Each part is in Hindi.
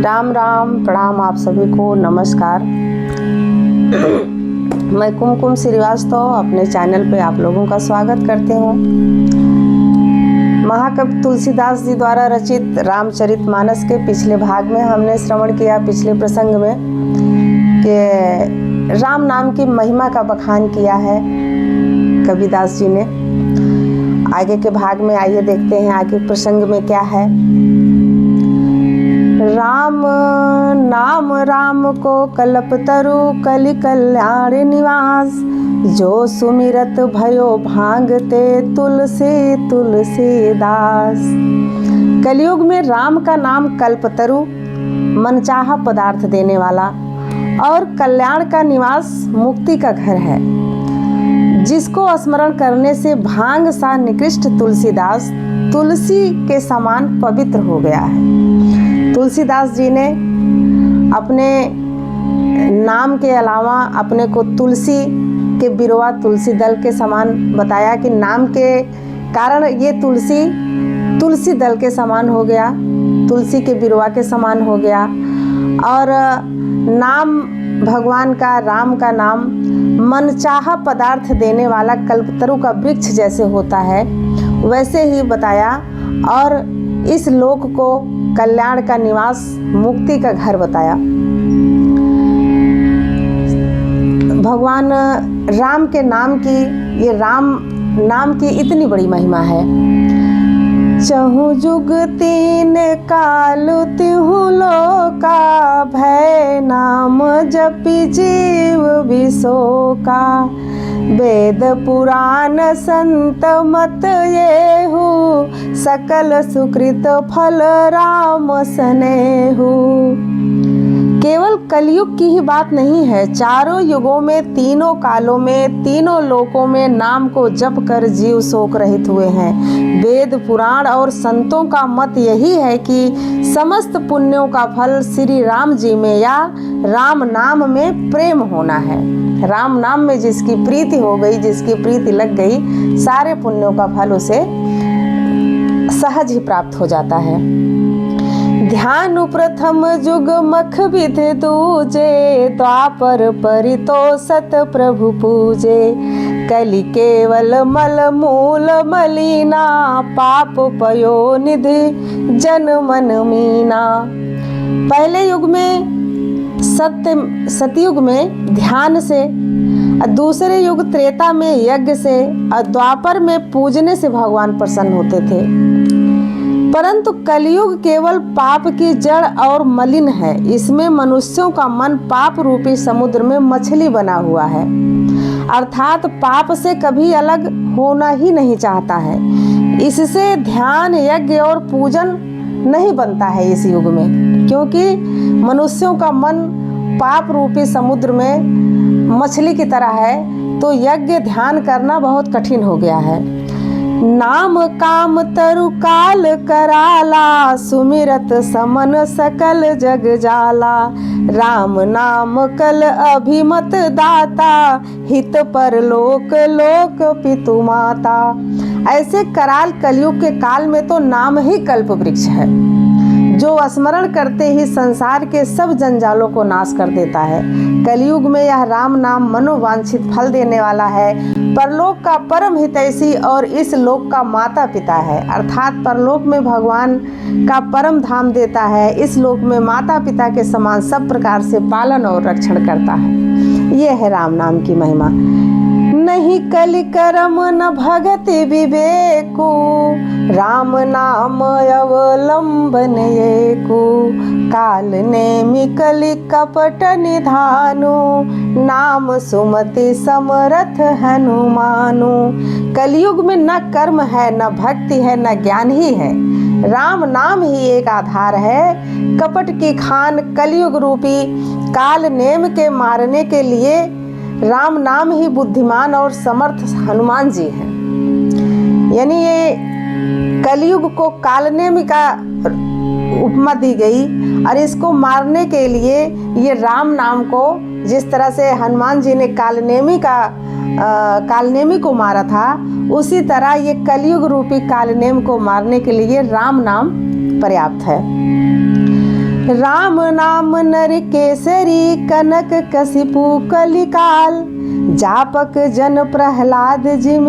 राम राम, प्रणाम आप सभी को, नमस्कार। मैं कुमकुम श्रीवास्तव अपने चैनल पे आप लोगों का स्वागत करते हूँ। महाकवि तुलसीदास जी द्वारा रचित रामचरितमानस के पिछले भाग में हमने श्रवण किया, पिछले प्रसंग में, कि राम नाम की महिमा का बखान किया है कबीरदास जी ने। आगे के भाग में आइए देखते हैं आगे प्रसंग में क्या है। राम नाम राम को कल्पतरु कलि कल्याण निवास, जो सुमिरत भयो भांगते तुलसी तुलसीदास। कलयुग में राम का नाम कल्पतरु मनचाहा पदार्थ देने वाला और कल्याण का निवास मुक्ति का घर है, जिसको स्मरण करने से भांग सा निकृष्ट तुलसीदास तुलसी के समान पवित्र हो गया है। तुलसीदास जी ने अपने नाम के अलावा अपने को तुलसी के बिरवा, तुलसी दल के समान बताया कि नाम के कारण ये तुलसी दल के समान हो गया, तुलसी के बिरवा के समान हो गया। और नाम भगवान का, राम का नाम मनचाहा पदार्थ देने वाला कल्पतरु का वृक्ष जैसे होता है, वैसे ही बताया। और इस लोक को कल्याण का निवास, मुक्ति का घर बताया। भगवान राम के नाम की, ये राम नाम की इतनी बड़ी महिमा है। चहु जुग तीन काल तिहु लोका, भय नाम जपि जीव विशोका। वेद पुराण संत मत येहु, सकल सुकृत फल राम सनेहु। केवल कलयुग की ही बात नहीं है, चारों युगों में, तीनों कालों में, तीनों लोकों में नाम को जप कर जीव शोक रहित हुए हैं। वेद पुराण और संतों का मत यही है कि समस्त पुण्यों का फल श्री राम जी में या राम नाम में प्रेम होना है। राम नाम में जिसकी प्रीति हो गई, जिसकी प्रीति लग गई, सारे पुण्यों का फल उसे सहज ही प्राप्त हो जाता है। ध्यान प्रथम जुग मख विधि दूजे, द्वापर परितोषत प्रभु पूजे। कलि केवल मल मूल मलिना, पाप पयो निधि जन मन मीना। पहले युग में सतयुग में ध्यान से, दूसरे युग त्रेता में यज्ञ से, और द्वापर में पूजने से भगवान प्रसन्न होते थे। परंतु कलयुग केवल पाप की जड़ और मलिन है। इसमें मनुष्यों का मन पाप रूपी समुद्र में मछली बना हुआ है, अर्थात पाप से कभी अलग होना ही नहीं चाहता है। इससे ध्यान, यज्ञ और पूजन नहीं बनता है इस युग में, क्योंकि मनुष्यों का मन पाप रूपी समुद्र में मछली की तरह है, तो यज्ञ ध्यान करना बहुत कठिन हो गया है। नाम काम तरु काल कराला, सुमिरत समन सकल जग जाला। राम नाम कल अभिमत दाता, हित पर लोक लोक पितु माता। ऐसे कराल कलयुग के काल में तो नाम ही कल्प वृक्ष है, जो स्मरण करते ही संसार के सब जंजालों को नाश कर देता है। कलयुग में यह राम नाम मनोवांछित फल देने वाला है, परलोक का परम हितैषी और इस लोक का माता पिता है। अर्थात परलोक में भगवान का परम धाम देता है, इस लोक में माता पिता के समान सब प्रकार से पालन और रक्षण करता है। ये है राम नाम की महिमा। नहीं कलि करम न भगति विवेको, राम नाम अवलंबन एको। काल नेमि कलि कपट निधानो, नाम सुमति समरथ हनुमानो। कलयुग में न कर्म है, न भक्ति है, न ज्ञान ही है, राम नाम ही एक आधार है। कपट की खान कलयुग रूपी काल नेम के मारने के लिए राम नाम ही बुद्धिमान और समर्थ हनुमान जी हैं। यानी ये कलयुग को कालनेमी का उपमा दी गई, और इसको मारने के लिए ये राम नाम को, जिस तरह से हनुमान जी ने कालनेमी को मारा था, उसी तरह ये कलयुग रूपी कालनेम को मारने के लिए राम नाम पर्याप्त है। राम नाम नर केसरी कनक कसिपु कलिकाल, जापक जन प्रहलाद जिम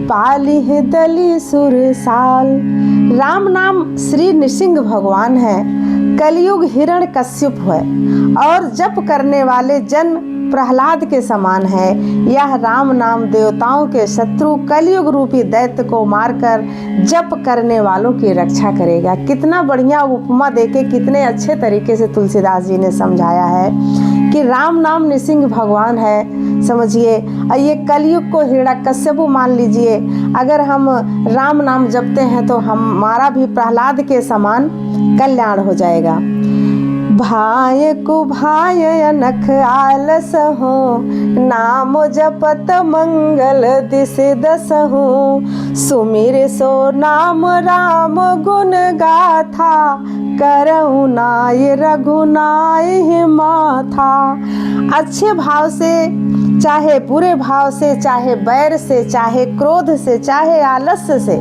पाली है दली सुरसाल। राम नाम श्री नृसिंह भगवान है, कलयुग हिरण कश्यप है और जप करने वाले जन प्रहलाद के समान है। यह राम नाम देवताओं के शत्रु कलयुग रूपी दैत्य को मारकर जप करने वालों की रक्षा करेगा। कितना बढ़िया उपमा देके कितने अच्छे तरीके से तुलसीदास जी ने समझाया है कि राम नाम नृसिंह भगवान है। समझिए, ये कलयुग को हिरण्यकश्यप मान लीजिए। अगर हम राम नाम जपते हैं तो हमारा भी प्रहलाद के समान कल्याण हो जाएगा। भाय को भाय अनख आलस हो, नाम जपत मंगल दिस दस हो। सुमिर सो नाम राम गुण गाथा, करऊ नाय रघुनाय माथा। अच्छे भाव से, चाहे बुरे भाव से, चाहे बैर से, चाहे क्रोध से, चाहे आलस्य से,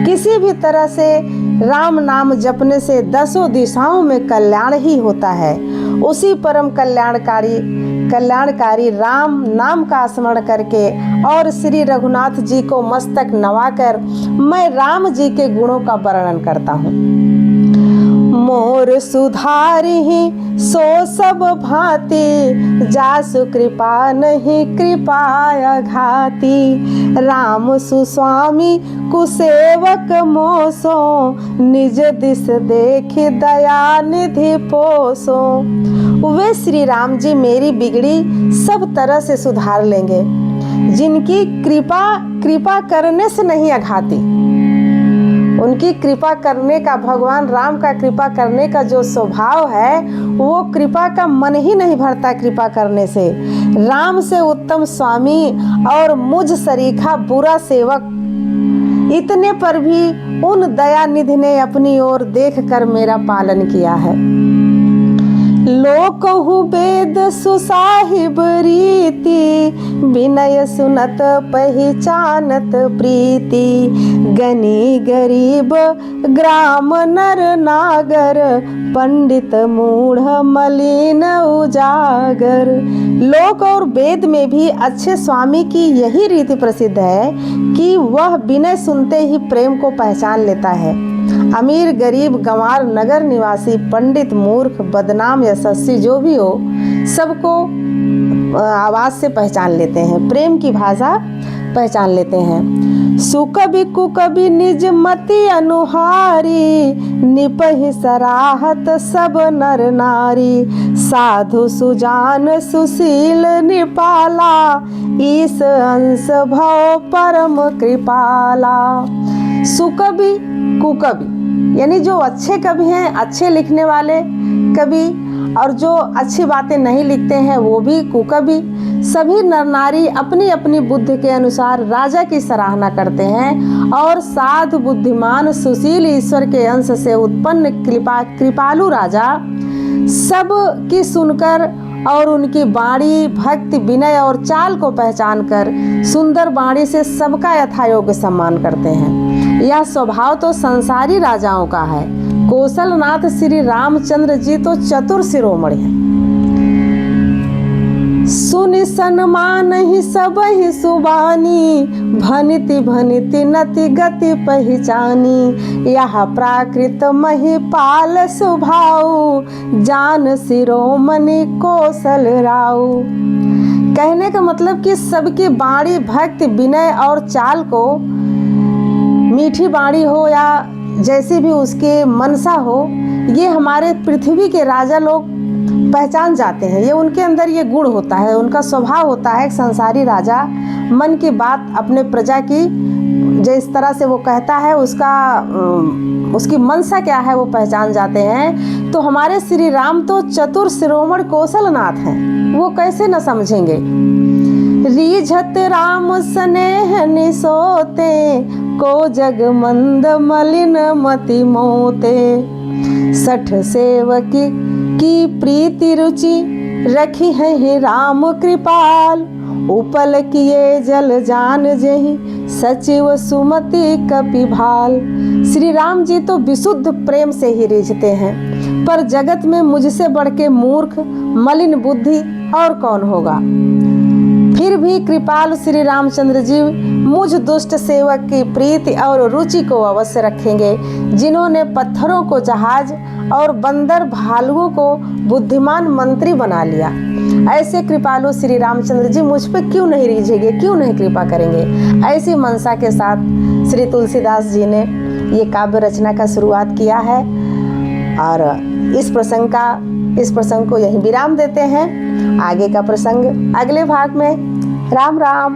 किसी भी तरह से राम नाम जपने से दसों दिशाओं में कल्याण ही होता है। उसी परम कल्याणकारी राम नाम का स्मरण करके और श्री रघुनाथ जी को मस्तक नवाकर मैं राम जी के गुणों का वर्णन करता हूँ। मोर सुधारी सो सब भांति, जासु कृपा नहीं कृपाया घाती। राम सुस्वामी कुसेवक मोसो, निज दिस देख दया निधि पोसो। वे श्री राम जी मेरी बिगड़ी सब तरह से सुधार लेंगे, जिनकी कृपा करने से नहीं अघाती। उनकी कृपा करने का, भगवान राम का कृपा करने का जो स्वभाव है, वो कृपा का मन ही नहीं भरता कृपा करने से। राम से उत्तम स्वामी और मुझ सरीखा बुरा सेवक, इतने पर भी उन दयानिधि ने अपनी ओर देखकर मेरा पालन किया है। लोकहु वेद सुसाहिब रीति, विनय सुनत पहचानत प्रीति। गनी गरीब ग्राम नर नागर, पंडित मूढ़ मलिन उजागर। लोक और वेद में भी अच्छे स्वामी की यही रीति प्रसिद्ध है कि वह विनय सुनते ही प्रेम को पहचान लेता है। अमीर गरीब गंवार नगर निवासी पंडित मूर्ख बदनाम यशस्वी जो भी हो, सबको आवाज से पहचान लेते हैं, प्रेम की भाषा पहचान लेते हैं। सुकवि कुकवि निज मति अनुहारी, निपहि सराहत सब नर नारी। साधु सुजान सुशील निपाला, ईस अंश भव परम कृपाला। सुकवि कुकवि यानी जो अच्छे कवि हैं, अच्छे लिखने वाले कवि, और जो अच्छी बातें नहीं लिखते हैं वो भी कुकवि। सभी नर नारी अपनी अपनी बुद्धि के अनुसार राजा की सराहना करते हैं, और साधु बुद्धिमान सुशील ईश्वर के अंश से उत्पन्न कृपालु राजा सब की सुनकर और उनकी वाणी भक्ति विनय और चाल को पहचान कर सुंदर वाणी से सबका यथायोग्य सम्मान करते हैं। यह स्वभाव तो संसारी राजाओं का है। कौशलनाथ श्री रामचंद्र जी तो चतुर शिरोमणि हैं। सुनि सन्मान ही सब ही सुबानी, भनिति भनिति नति गति पहचानी। यह प्राकृत महिपाल स्वभाव, जान शिरोमणि कौशल राव। कहने का मतलब कि सबकी वाणी भक्ति विनय और चाल को, मीठी वाणी हो या जैसी भी उसके मनसा हो, ये हमारे पृथ्वी के राजा लोग पहचान जाते हैं। ये उनके अंदर ये गुण होता है, उनका स्वभाव होता है। एक संसारी राजा मन की बात अपने प्रजा की जिस तरह से वो कहता है, उसकी मनसा क्या है वो पहचान जाते हैं। तो हमारे श्री राम तो चतुर शिरोमणि कौशलनाथ हैं, वो कैसे न समझेंगे। रीझत राम स्नेह निसोते, को जग मंद मलिन मति मोते। सठ सेवकी की प्रीति रुचि, रखी है राम कृपाल। उपल किए जल जान जही, सचिव सुमति कपिभाल। श्री राम जी तो विशुद्ध प्रेम से ही रीझते हैं, पर जगत में मुझसे बढ़ के मूर्ख मलिन बुद्धि और कौन होगा। फिर भी कृपालु श्री रामचंद्र जी मुझ दुष्ट सेवक की प्रीति और रुचि को अवश्य रखेंगे, जिन्होंने पत्थरों को जहाज और बंदर भालुओं को बुद्धिमान मंत्री बना लिया। ऐसे कृपालु श्री रामचंद्र जी मुझ पे क्यों नहीं रिझेंगे, क्यों नहीं कृपा करेंगे। ऐसी मनसा के साथ श्री तुलसीदास जी ने ये काव्य रचना का शुरुआत किया है और इस प्रसंग को यहीं विराम देते हैं। आगे का प्रसंग अगले भाग में। राम राम।